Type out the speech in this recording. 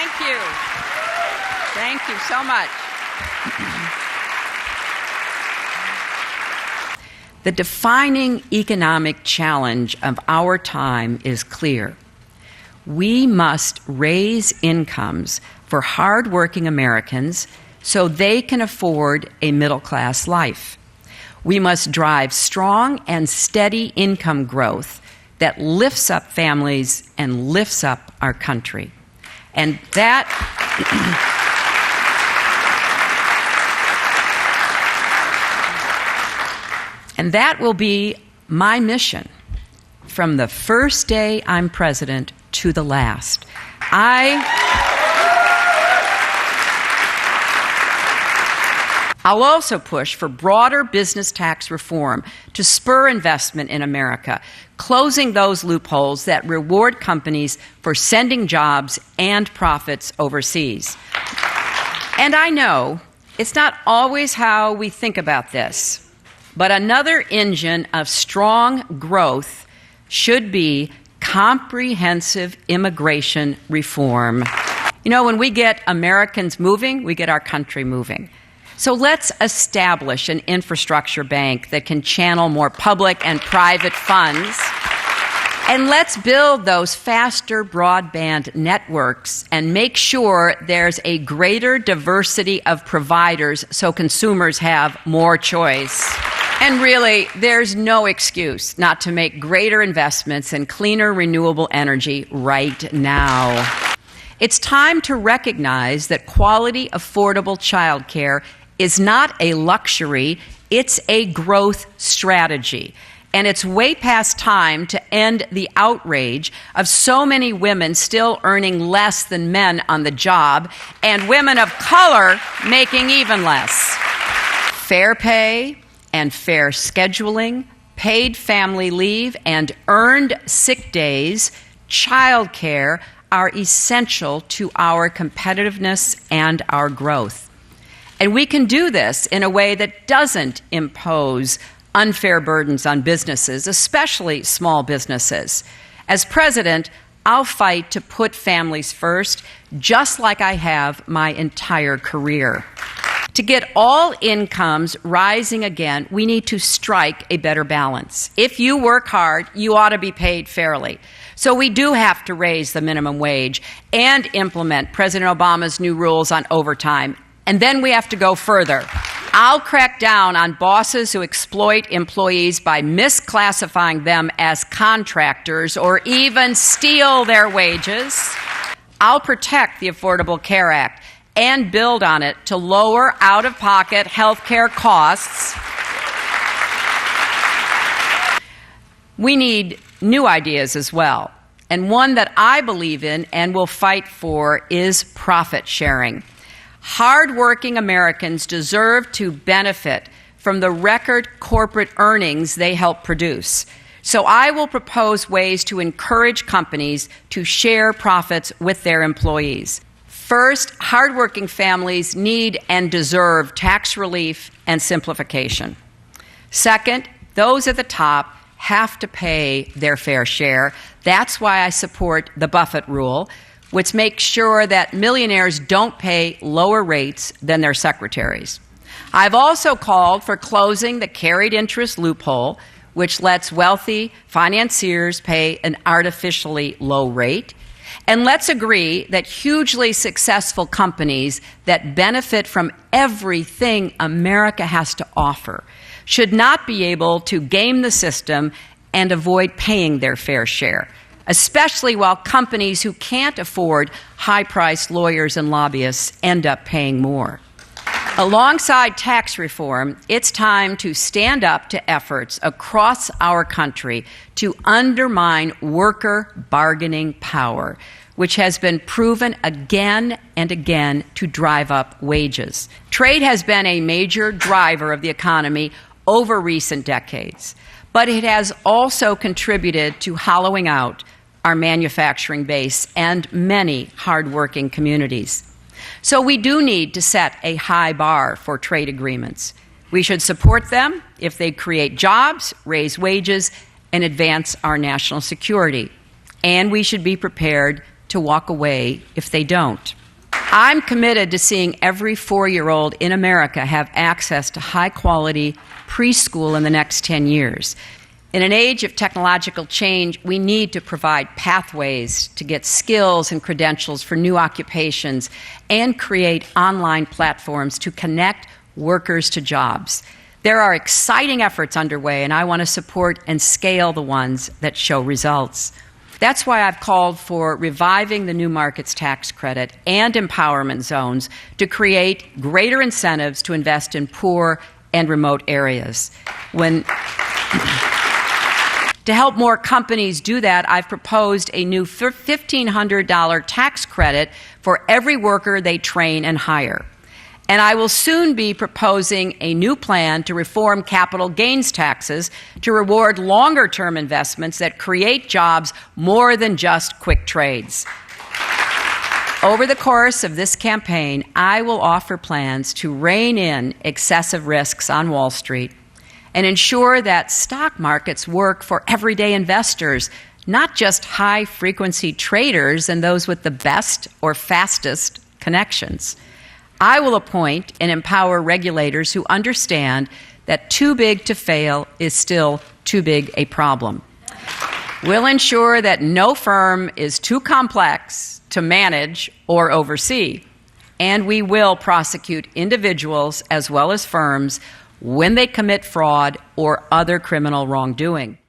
Thank you. Thank you so much. The defining economic challenge of our time is clear. We must raise incomes for hardworking Americans so they can afford a middle-class life. We must drive strong and steady income growth that lifts up families and lifts up our country. And that will be my mission from the first day I'm president to the last. I'll also push for broader business tax reform to spur investment in America, closing those loopholes that reward companies for sending jobs and profits overseas. And I know it's not always how we think about this, but another engine of strong growth should be comprehensive immigration reform. You know, when we get Americans moving, we get our country moving. So let's establish an infrastructure bank that can channel more public and private funds. And let's build those faster broadband networks and make sure there's a greater diversity of providers so consumers have more choice. And really, there's no excuse not to make greater investments in cleaner, renewable energy right now. It's time to recognize that quality, affordable childcare is not a luxury, it's a growth strategy. And it's way past time to end the outrage of so many women still earning less than men on the job and women of color making even less. Fair pay and fair scheduling, paid family leave, and earned sick days, child care are essential to our competitiveness and our growth. And we can do this in a way that doesn't impose unfair burdens on businesses, especially small businesses. As president, I'll fight to put families first, just like I have my entire career. To get all incomes rising again, we need to strike a better balance. If you work hard, you ought to be paid fairly. So we do have to raise the minimum wage and implement President Obama's new rules on overtime. And then we have to go further. I'll crack down on bosses who exploit employees by misclassifying them as contractors or even steal their wages. I'll protect the Affordable Care Act and build on it to lower out-of-pocket health care costs. We need new ideas as well. And one that I believe in and will fight for is profit sharing. Hardworking Americans deserve to benefit from the record corporate earnings they help produce. So I will propose ways to encourage companies to share profits with their employees. First, hardworking families need and deserve tax relief and simplification. Second, those at the top have to pay their fair share. That's why I support the Buffett rule, which makes sure that millionaires don't pay lower rates than their secretaries. I've also called for closing the carried interest loophole, which lets wealthy financiers pay an artificially low rate. And let's agree that hugely successful companies that benefit from everything America has to offer should not be able to game the system and avoid paying their fair share, especially while companies who can't afford high-priced lawyers and lobbyists end up paying more. Alongside tax reform, it's time to stand up to efforts across our country to undermine worker bargaining power, which has been proven again and again to drive up wages. Trade has been a major driver of the economy over recent decades, but it has also contributed to hollowing out our manufacturing base and many hardworking communities. So we do need to set a high bar for trade agreements. We should support them if they create jobs, raise wages, and advance our national security. And we should be prepared to walk away if they don't. I'm committed to seeing every 4-year-old in America have access to high-quality preschool in the next 10 years. In an age of technological change, we need to provide pathways to get skills and credentials for new occupations and create online platforms to connect workers to jobs. There are exciting efforts underway, and I want to support and scale the ones that show results. That's why I've called for reviving the New Markets Tax Credit and empowerment zones to create greater incentives to invest in poor and remote areas. To help more companies do that, I've proposed a new $1,500 tax credit for every worker they train and hire. And I will soon be proposing a new plan to reform capital gains taxes to reward longer-term investments that create jobs more than just quick trades. Over the course of this campaign, I will offer plans to rein in excessive risks on Wall Street and ensure that stock markets work for everyday investors, not just high-frequency traders and those with the best or fastest connections. I will appoint and empower regulators who understand that too big to fail is still too big a problem. We'll ensure that no firm is too complex to manage or oversee, and we will prosecute individuals as well as firms when they commit fraud or other criminal wrongdoing.